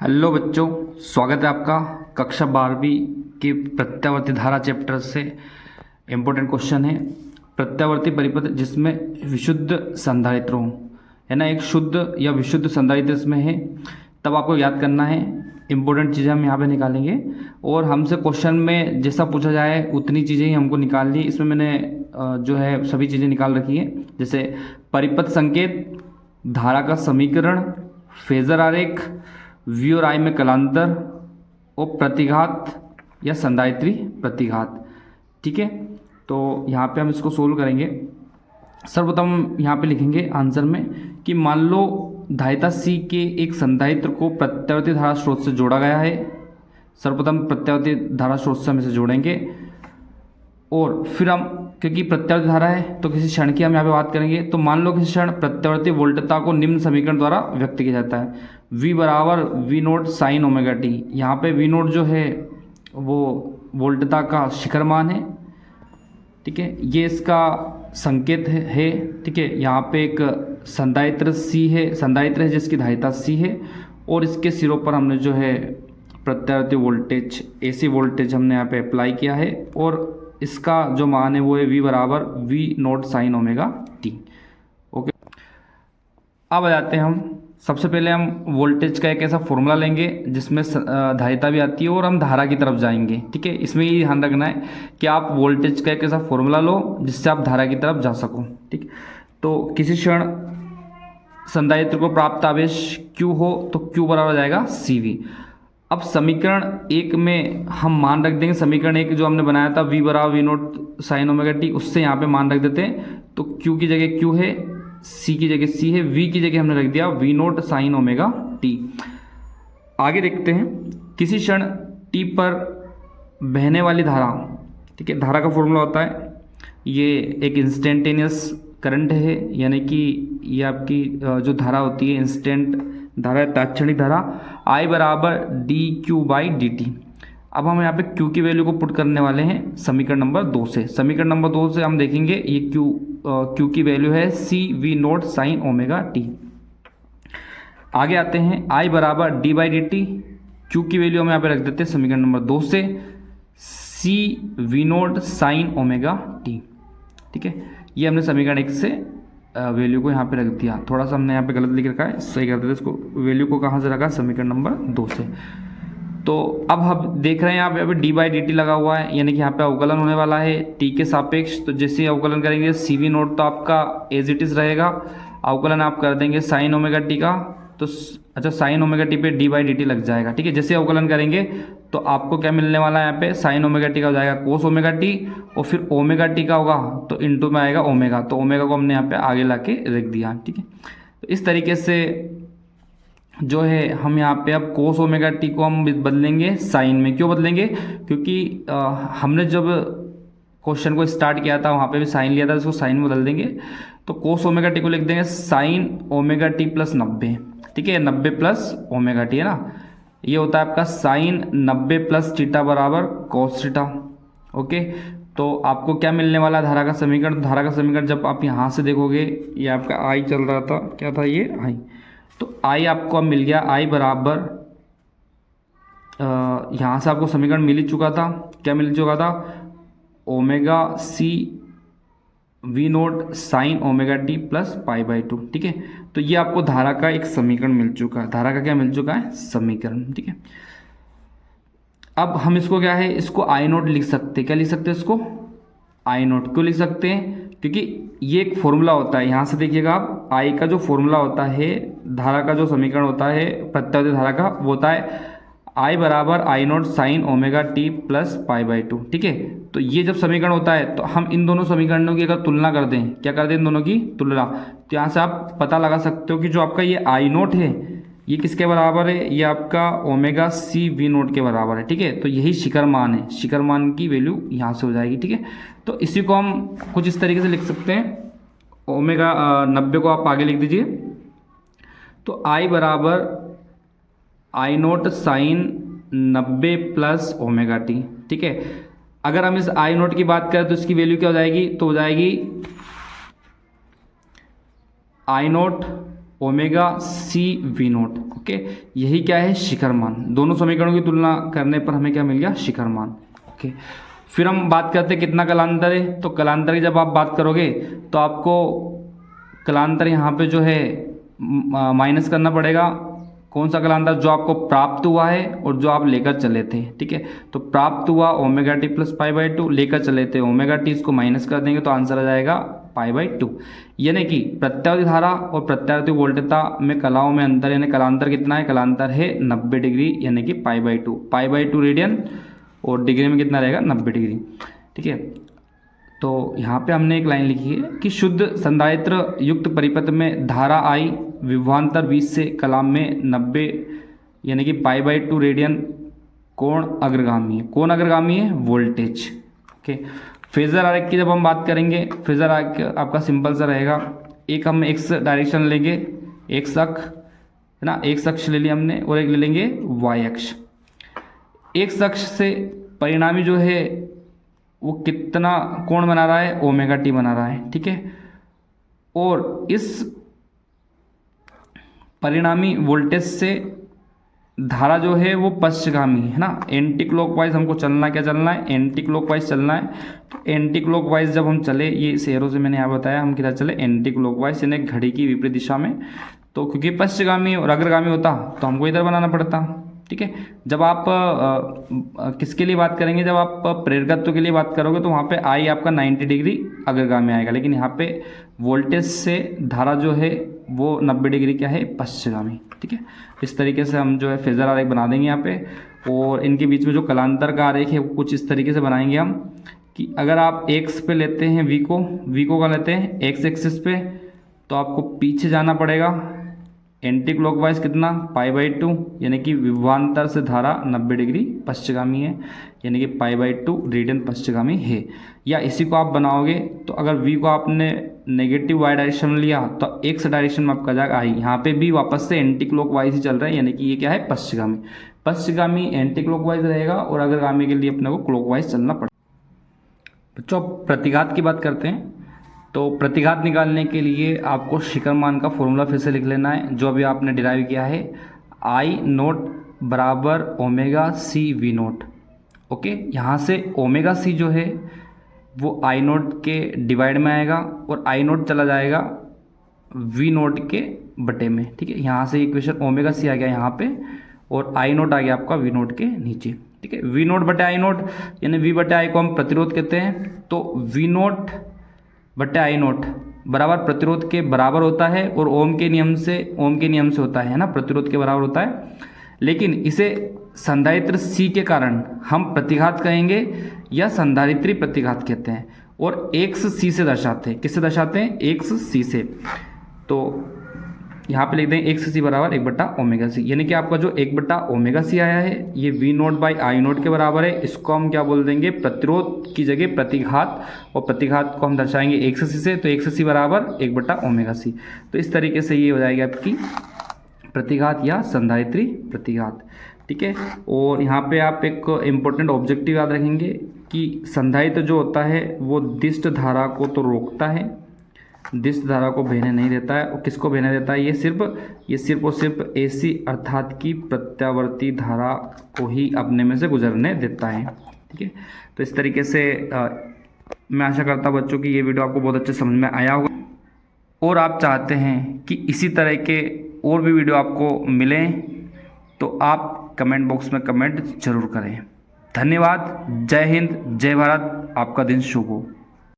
Hello बच्चों, स्वागत है आपका कक्षा 12वीं के प्रत्यावर्ती धारा चैप्टर से। इम्पोर्टेंट क्वेश्चन है प्रत्यावर्ती परिपथ जिसमें विशुद्ध संधारित्र हो, है ना। एक शुद्ध या विशुद्ध संधारित्र इसमें है, तब आपको याद करना है। इम्पोर्टेंट चीज़ें हम यहाँ पे निकालेंगे और हमसे क्वेश्चन में जैसा पूछा जाए उतनी चीज़ें ही हमको निकालनी है। इसमें मैंने जो है सभी चीज़ें निकाल रखी है, जैसे परिपथ संकेत, धारा का समीकरण, फेजर आरेख, वी और आई में कलांतर और प्रतिघात या संधारित्री प्रतिघात। ठीक है, तो यहाँ पे हम इसको सोल्व करेंगे। सर्वप्रथम यहाँ पे लिखेंगे आंसर में कि मान लो धारिता C के एक संधारित्र को प्रत्यावर्ती धारा स्रोत से जोड़ा गया है। सर्वप्रथम प्रत्यावर्ती धारा स्रोत से हम इसे जोड़ेंगे और फिर हम, क्योंकि प्रत्यावर्ती धारा है तो किसी क्षण की हम यहाँ पे बात करेंगे। तो मान लो किसी क्षण प्रत्यावर्ती वोल्टता को निम्न समीकरण द्वारा व्यक्त किया जाता है, V बराबर V naught sine omega t. यहाँ पे वी नोट जो है वो वोल्टता का शिखर मान है। ठीक है, ये इसका संकेत है। ठीक है, यहाँ पे एक संधारित्र C है, संधारित्र है जिसकी धारिता C है और इसके सिरों पर हमने जो है प्रत्यावर्ती वोल्टेज AC वोल्टेज हमने यहाँ पे अप्लाई किया है और इसका जो मान है वो है V बराबर V naught sine omega t. Okay, अब आ जाते हैं हम। सबसे पहले हम वोल्टेज का एक ऐसा फॉर्मूला लेंगे जिसमें धारिता भी आती है और हम धारा की तरफ जाएंगे। ठीक है, इसमें ये ध्यान रखना है कि आप वोल्टेज का एक ऐसा फॉर्मूला लो जिससे आप धारा की तरफ जा सको। ठीक, तो किसी क्षण संधारित्र को प्राप्त आवेश Q हो तो Q बराबर हो जाएगा CV। अब समीकरण 1 में हम मान रख देंगे, समीकरण 1 जो हमने बनाया था V बराबर V naught sine omega t, उससे यहाँ पे मान रख देते हैं। तो Q की जगह Q है, C की जगह C है, V की जगह हमने रख दिया V naught sine omega t. आगे देखते हैं, किसी क्षण T पर बहने वाली धारा। ठीक है, धारा का फॉर्मूला होता है, ये एक इंस्टेंटेनियस करंट है, यानी कि ये आपकी जो धारा होती है इंस्टेंट धारा है, तात्क्षणिक धारा, I बराबर dQ/dt। अब हम यहाँ पे Q की वैल्यू को पुट करने वाले हैं समीकरण नंबर 2 से। समीकरण नंबर 2 से हम देखेंगे ये Q की वैल्यू है C V note sine omega t. आगे आते हैं, I बराबर d/dt। Q की वैल्यू हम यहाँ पे रख देते हैं समीकरण नंबर 2 से C V note sine omega t. ठीक है, ये हमने समीकरण 1 से वैल्यू को यहाँ पे रख दिया। थोड़ा सा हमने यहाँ पे गलत लिख रखा है, सही कर देते इसको। वैल्यू को कहाँ से रखा, समीकरण नंबर 2 से। तो अब हम देख रहे हैं यहाँ पे d/dt लगा हुआ है, यानी कि यहाँ पे अवकलन होने वाला है t के सापेक्ष। तो जैसे अवकलन करेंगे CV नोट तो आपका एज इट इज़ रहेगा, अवकलन आप कर देंगे साइन ओमेगा टी का, तो अच्छा साइन ओमेगा टी पे d/dt लग जाएगा। ठीक है, जैसे अवकलन करेंगे तो आपको क्या मिलने वाला है, यहाँ पे साइन ओमेगा टी का हो जाएगा कोस ओमेगा टी और फिर ओमेगा टी का होगा तो इंटू में आएगा ओमेगा, तो ओमेगा को हमने यहाँ पे आगे ला के रख दिया। ठीक है, तो इस तरीके से जो है हम यहाँ पे अब कोस ओमेगा टी को हम बदलेंगे साइन में। क्यों बदलेंगे, क्योंकि हमने जब क्वेश्चन को स्टार्ट किया था वहाँ पे भी साइन लिया था, इसको साइन में बदल देंगे। तो कोस ओमेगा टी को लिख देंगे साइन ओमेगा टी प्लस 90। ठीक है, 90 प्लस ओमेगा टी है ना, ये होता है आपका साइन 90 प्लस थीटा बराबर कॉस थीटा। ओके, तो आपको क्या मिलने वाला है, धारा का समीकरण। धारा का समीकरण जब आप यहाँ से देखोगे, ये आपका आई चल रहा था, क्या था ये आई, तो आई आपको अब मिल गया आई बराबर यहाँ से आपको समीकरण मिल ही चुका था। क्या मिल चुका था, omega C V naught sine omega t plus π/2। ठीक है, तो ये आपको धारा का एक समीकरण मिल चुका है। धारा का क्या मिल चुका है, समीकरण। ठीक है, अब हम इसको क्या है, इसको I नोट लिख सकते हैं। क्या लिख सकते हैं इसको, I नोट। क्यों लिख सकते हैं, क्योंकि ये एक फॉर्मूला होता है। यहाँ से देखिएगा आप, I का जो फॉर्मूला होता है, धारा का जो समीकरण होता है प्रत्यावर्ती धारा का, वो होता है I बराबर I naught sine omega t plus π/2। ठीक है, तो ये जब समीकरण होता है तो हम इन दोनों समीकरणों की अगर तुलना कर दें, क्या कर दें, इन दोनों की तुलना, तो यहाँ से आप पता लगा सकते हो कि जो आपका ये I नोट है ये किसके बराबर है, ये आपका ओमेगा C वी नोट के बराबर है। ठीक है, तो यही शिखर मान है, शिखर मान की वैल्यू यहाँ से हो जाएगी। ठीक है, तो इसी को हम कुछ इस तरीके से लिख सकते हैं, ओमेगा 90 को आप आगे लिख दीजिए। तो I बराबर I naught sine 90 plus omega t. ठीक है, अगर हम इस I नोट की बात करें तो इसकी वैल्यू क्या हो जाएगी, तो हो जाएगी I naught omega C V naught. Okay, यही क्या है, शिखर मान। दोनों समीकरणों की तुलना करने पर हमें क्या मिल गया, शिखर मान। ओके, फिर हम बात करते हैं कितना कलांतर है। तो कलांतर की जब आप बात करोगे तो आपको कलांतर यहाँ पे जो है माइनस करना पड़ेगा। कौन सा कलांतर, जो आपको प्राप्त हुआ है और जो आप लेकर चले थे। ठीक है, तो प्राप्त हुआ omega t plus pi by two, लेकर चले थे ओमेगा टी, इसको माइनस कर देंगे तो आंसर आ जाएगा पाई बाई टू। यानी कि प्रत्यावर्ती धारा और प्रत्यावर्ती वोल्टता में कलाओं में अंतर, यानी कलांतर कितना है, कलांतर है 90 डिग्री, यानी कि पाई बाई टू रेडियन, और डिग्री में कितना रहेगा, 90 डिग्री। ठीक है, तो यहाँ पे हमने एक लाइन लिखी है कि शुद्ध संधारित्र युक्त परिपथ में धारा आई विभवांतर 20 से कलाम में 90 यानी कि पाई बाई टू रेडियन कोण अग्रगामी है। कौन अग्रगामी है, वोल्टेज। ओके, फेजर आरेख की जब हम बात करेंगे, फेजर आरेख आपका सिंपल सा रहेगा। एक हम एक्स डायरेक्शन लेंगे, एक्स अक्ष है ना, एक्स अक्ष ले लिया हमने, और एक ले लेंगे वाई अक्ष। एक्स अक्ष से परिणामी जो है वो कितना कोण बना रहा है, ओमेगा टी बना रहा है। ठीक है, और इस परिणामी वोल्टेज से धारा जो है वो पश्चगामी है ना, एंटी क्लॉकवाइज हमको चलना, क्या चलना है, एंटी क्लॉकवाइज चलना है। तो एंटी क्लॉकवाइज जब हम चले, ये इस एरो से मैंने यहाँ बताया हम किधर चले, एंटी क्लॉकवाइज, यानी घड़ी की विपरीत दिशा में। तो क्योंकि पश्चगामी और अग्रगामी होता तो हमको इधर बनाना पड़ता। ठीक है, जब आप किसके लिए बात करेंगे, जब आप प्रेरकत्व के लिए बात करोगे तो वहाँ पे आई आपका 90 डिग्री अग्रगामी आएगा, लेकिन यहाँ पे वोल्टेज से धारा जो है वो 90 डिग्री क्या है, पश्चगामी। ठीक है, इस तरीके से हम जो है फेजर आरेख बना देंगे यहाँ पे, और इनके बीच में जो कलांतर का आरेख है वो कुछ इस तरीके से बनाएंगे हम कि अगर आप एक्स पे लेते हैं वी को का लेते हैं एक्स एक्सिस पे, तो आपको पीछे जाना पड़ेगा एंटी क्लॉकवाइज कितना, पाई बाई टू, यानी कि विभवांतर से धारा 90 डिग्री पश्चगामी है, यानी कि पाई बाई टू रेडियन पश्चगामी है। या इसी को आप बनाओगे तो अगर v को आपने नेगेटिव वाई डायरेक्शन में लिया तो एक्स डायरेक्शन में आपका जाएगा आई, यहाँ पे भी वापस से एंटी क्लॉकवाइज ही चल रहा है, यानी कि ये क्या है, पश्चगामी एंटी क्लॉकवाइज रहेगा, और अग्रगामी के लिए अपने को क्लॉकवाइज चलना पड़ेगा। बच्चों प्रतिघात की बात करते हैं। तो प्रतिघात निकालने के लिए आपको शिखर मान का फॉर्मूला फिर से लिख लेना है, जो अभी आपने डिराइव किया है, आई नोट बराबर omega C V naught. Okay, यहाँ से ओमेगा सी जो है वो आई नोट के डिवाइड में आएगा, और आई नोट चला जाएगा वी नोट के बटे में। ठीक है, यहाँ से इक्वेशन ओमेगा सी आ गया यहाँ पे, और आई नोट आ गया आपका वी नोट के नीचे। ठीक है, वी नोट बटे आई नोट, यानी वी बटे आई को हम प्रतिरोध कहते हैं, तो वी नोट बटे आई नोट बराबर प्रतिरोध के बराबर होता है, और ओम के नियम से होता है ना, प्रतिरोध के बराबर होता है। लेकिन इसे संधारित्र सी के कारण हम प्रतिघात कहेंगे या संधारित्री प्रतिघात कहते हैं, और एक्स सी से दर्शाते हैं। किससे दर्शाते हैं, एक्स सी से। तो यहाँ पे लिख दें एक्स सी बराबर 1/ओमेगा सी, यानी कि आपका जो 1/ओमेगा सी आया है ये V naught by I naught के बराबर है। इसको हम क्या बोल देंगे, प्रतिरोध की जगह प्रतिघात, और प्रतिघात को हम दर्शाएंगे एक्स सी से, तो एक्स सी बराबर 1/ओमेगा सी। तो इस तरीके से ये हो जाएगी आपकी प्रतिघात या संधारित्री प्रतिघात। ठीक है, और यहाँ पे आप एक इम्पोर्टेंट ऑब्जेक्टिव याद रखेंगे कि संधारित्र जो होता है वो दिष्ट धारा को तो रोकता है, दिष्ट धारा को बहने नहीं देता है। और किसको बहने देता है, ये सिर्फ और सिर्फ एसी अर्थात की प्रत्यावर्ती धारा को ही अपने में से गुजरने देता है। ठीक है, तो इस तरीके से मैं आशा करता हूँ बच्चों की ये वीडियो आपको बहुत अच्छे समझ में आया होगा, और आप चाहते हैं कि इसी तरह के और भी वीडियो आपको मिलें तो आप कमेंट बॉक्स में कमेंट जरूर करें। धन्यवाद, जय हिंद, जय भारत, आपका दिन शुभ हो।